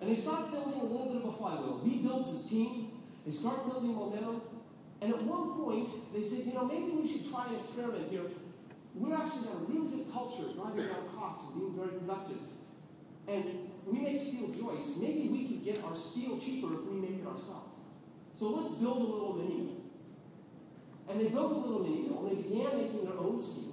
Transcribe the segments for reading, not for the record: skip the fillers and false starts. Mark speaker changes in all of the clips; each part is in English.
Speaker 1: And they start building a little bit of a flywheel. Rebuilds his team. They start building momentum. And at one point, they said, maybe we should try an experiment here. We're actually got a really good culture, driving down costs and being very productive. And we make steel joists. Maybe we could get our steel cheaper if we make it ourselves. So let's build a little mini mill. And they built a little mini mill, and they began making their own steel.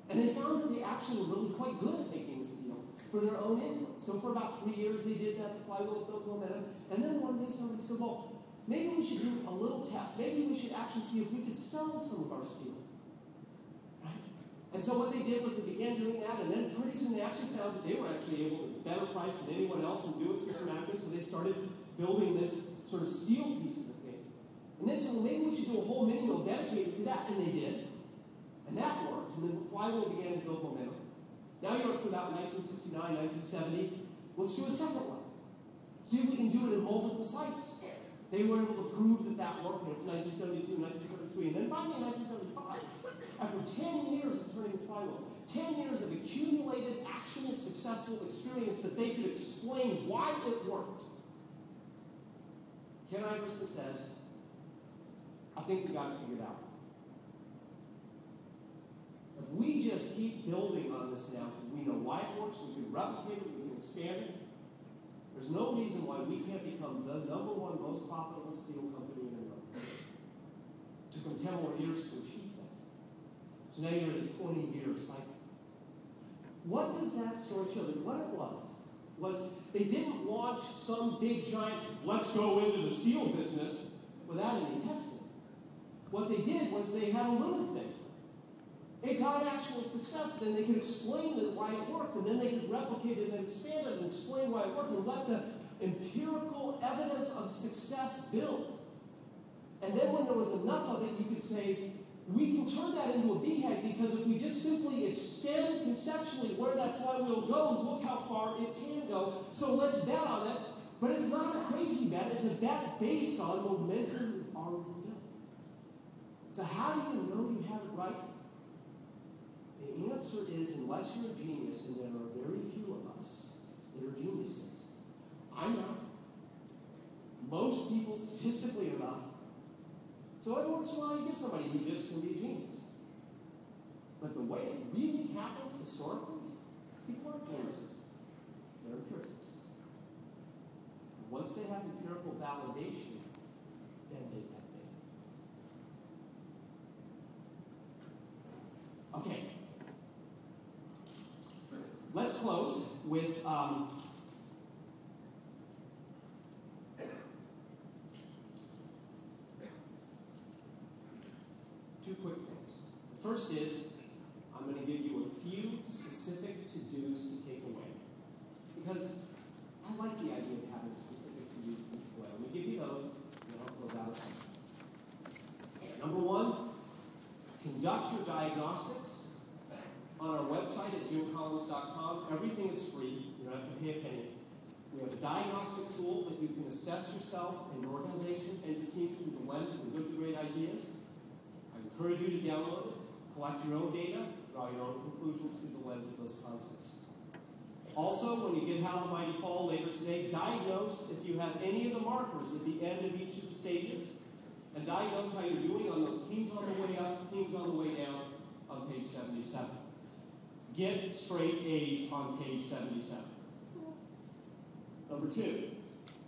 Speaker 1: And they found that they actually were really quite good at making steel for their own input. So for about 3 years they did that. The flywheels built momentum. And then one day somebody said, well, maybe we should do a little test. Maybe we should actually see if we could sell some of our steel. Right? And so what they did was they began doing that, and then pretty soon they actually found that they were actually able to better price than anyone else and do it systematically. So they started building this sort of steel piece of the thing. And they said, well, maybe we should do a whole mini mill dedicated to that. And they did. And that worked. And then the flywheel began to build momentum. Now you're up to about 1969, 1970. Let's do a second one. See if we can do it in multiple sites. They were able to prove that that worked in 1972, 1973. And then finally in 1975, after 10 years of turning the flywheel, 10 years of accumulated, actually successful experience that they could explain why it worked, Ken Iverson says, I think we got it figured out. If we just keep building on this now, because we know why it works, we can replicate it, we can expand it, there's no reason why we can't become the #1 most profitable steel company in the world. It took them 10 more years to achieve that. So now you're at a 20-year cycle. What does that story show? That what it was they didn't launch some big giant, let's go into the steel business without any testing. What they did was they had a little thing. It got actual success, then they could explain why it worked, and then they could replicate it and expand it and explain why it worked, and let the empirical evidence of success build. And then when there was enough of it, you could say, we can turn that into a beehive, because if we just simply extend conceptually where that flywheel goes, look how far it can go, so let's bet on it. But it's not a crazy bet, it's a bet based on momentum we've already built. So how do you know you have it right? The answer is, unless you're a genius, and there are very few of us that are geniuses. I'm not. Most people statistically are not. So every once in a while you get somebody who just can be a genius. But the way it really happens historically, people aren't geniuses. They're empiricists. Once they have empirical validation, then they have data. Okay. Let's close with two quick things. The first is, I'm going to give you a few specific to-dos to take away. Because I like the idea of having specific to-dos to take away. Let me give you those, and then I'll close out a second. Number one, conduct your diagnostics. On our website at jimcollins.com, everything is free. You don't have to pay a penny. We have a diagnostic tool that you can assess yourself and your organization and your team through the lens of the good to great ideas. I encourage you to download it, collect your own data, draw your own conclusions through the lens of those concepts. Also, when you get How the Mighty Fall later today, diagnose if you have any of the markers at the end of each of the stages, and diagnose how you're doing on those teams on the way up, teams on the way down on page 77. Get straight A's on page 77. Number two,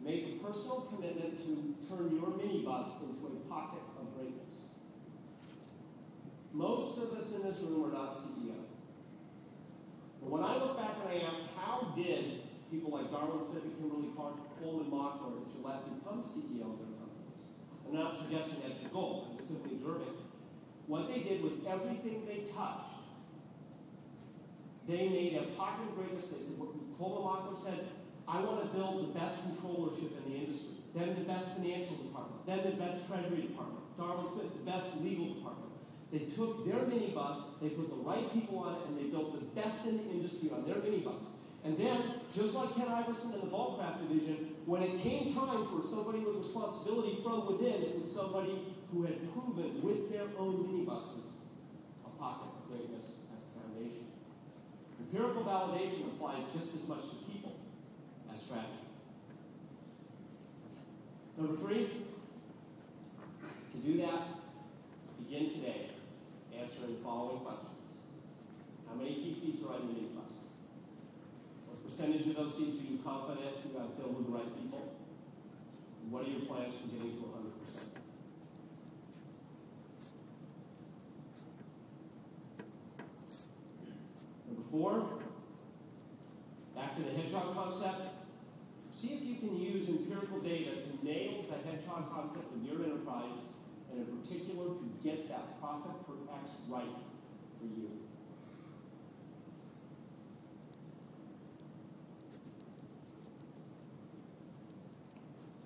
Speaker 1: make a personal commitment to turn your minibus into a pocket of greatness. Most of us in this room are not CEO. But when I look back and I ask, how did people like Darwin Smith and Kimberly Coleman Mockler at Gillette become CEO of their companies? I'm not suggesting that's your goal. I'm simply observing. What they did was everything they touched, they made a pocket of greatness. They said, Coleman Mockler said, I want to build the best controllership in the industry, then the best financial department, then the best treasury department. Darwin Smith, the best legal department. They took their minibus, they put the right people on it, and they built the best in the industry on their minibus. And then, just like Ken Iverson and the Volcraft division, when it came time for somebody with responsibility from within, it was somebody who had proven with their own minibuses a pocket of greatness as the foundation. Empirical validation applies just as much to people as strategy. Number 3, to do that, begin today answering the following questions. How many key seats are on your mini bus? What percentage of those seats are you confident you have filled with the right people? And what are your plans for getting to 100%? Number 4, back to the hedgehog concept. See if you can use empirical data to nail the hedgehog concept of your enterprise, and in particular to get that profit per X right for you.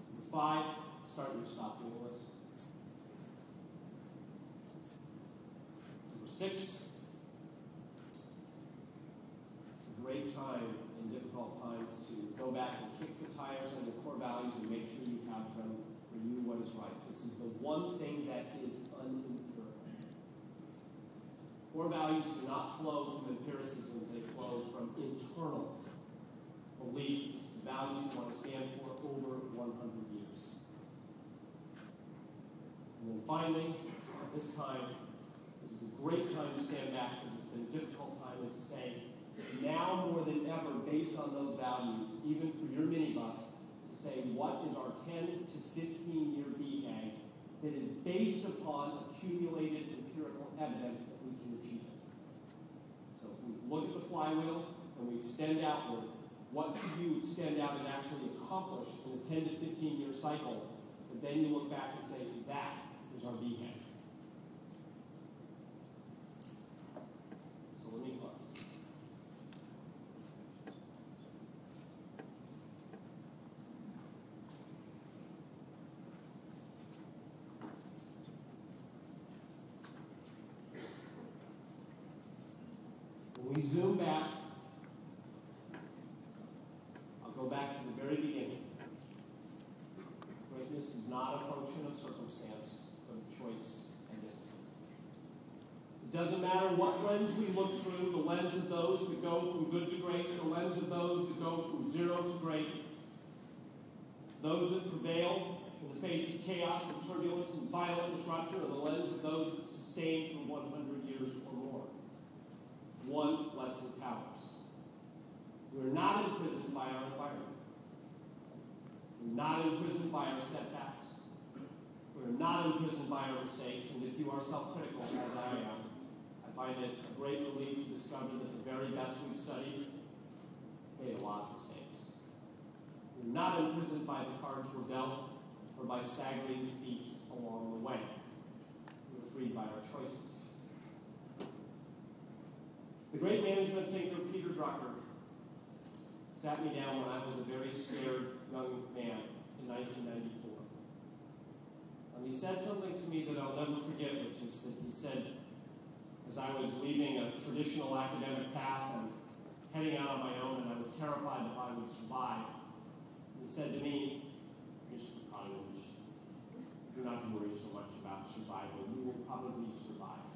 Speaker 1: Number 5, start your stop doing list. Number 6, it's a great time in difficult times to go back and kick the tires on your core values and make sure you have them for you what is right. This is the one thing that is unempirical. Core values do not flow from empiricism, they flow from internal beliefs, the values you want to stand for over 100 years. And then finally, at this time, it is a great time to stand back because it's been a difficult time, and to say, now more than ever, based on those values, even for your minibus, to say what is our 10 to 15-year BHAG that is based upon accumulated empirical evidence that we can achieve it. So if we look at the flywheel and we extend outward, what could you extend out and actually accomplish in a 10 to 15-year cycle? But then you look back and say, that is our BHAG. So let me close. When we zoom back, I'll go back to the very beginning. Greatness is not a function of circumstance, but of choice and discipline. It doesn't matter what lens we look through, the lens of those that go from good to great, the lens of those that go from 0 to great, those that prevail in the face of chaos and turbulence and violent disruption, or the lens of those that sustain for 100 years or more. One lesson counts. We are not imprisoned by our environment. We're not imprisoned by our setbacks. We're not imprisoned by our mistakes. And if you are self-critical, as I am, I find it a great relief to discover that the very best we've studied made a lot of mistakes. We're not imprisoned by the cards we're dealt or by staggering defeats along the way. We're freed by our choices. The great management thinker Peter Drucker sat me down when I was a very scared young man in 1994. And he said something to me that I'll never forget, which is that he said, as I was leaving a traditional academic path and heading out on my own, and I was terrified if I would survive, he said to me, Mr. Connors, do not worry so much about survival. You will probably survive.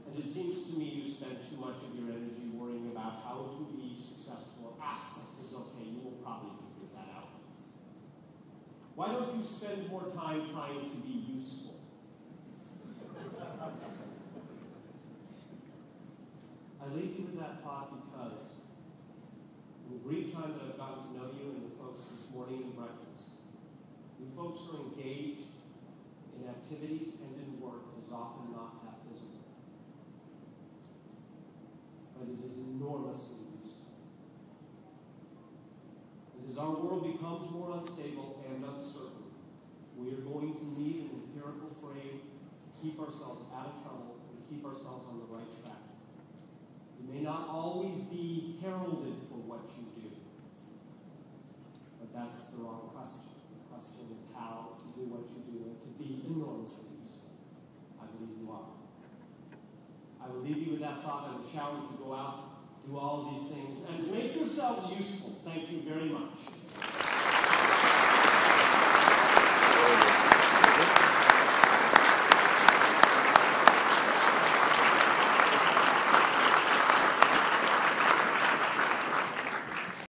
Speaker 1: And it seems to me you spend too much of your energy worrying about how to be successful. Success is okay, you will probably figure that out. Why don't you spend more time trying to be useful? I leave you with that thought because in the brief time that I've gotten to know you and the folks this morning at breakfast, you folks are engaged in activities and in work that is often not that visible. But it is enormously useful. And as our world becomes more unstable and uncertain, we are going to need an empirical frame to keep ourselves out of trouble and to keep ourselves on the right track. You may not always be heralded for what you do, but that's the wrong question. The question is how to do what you do and to be enormously useful. I believe you are. I will leave you with that thought and the challenge to go out, do all of these things, and to make yourselves useful. Thank you very much.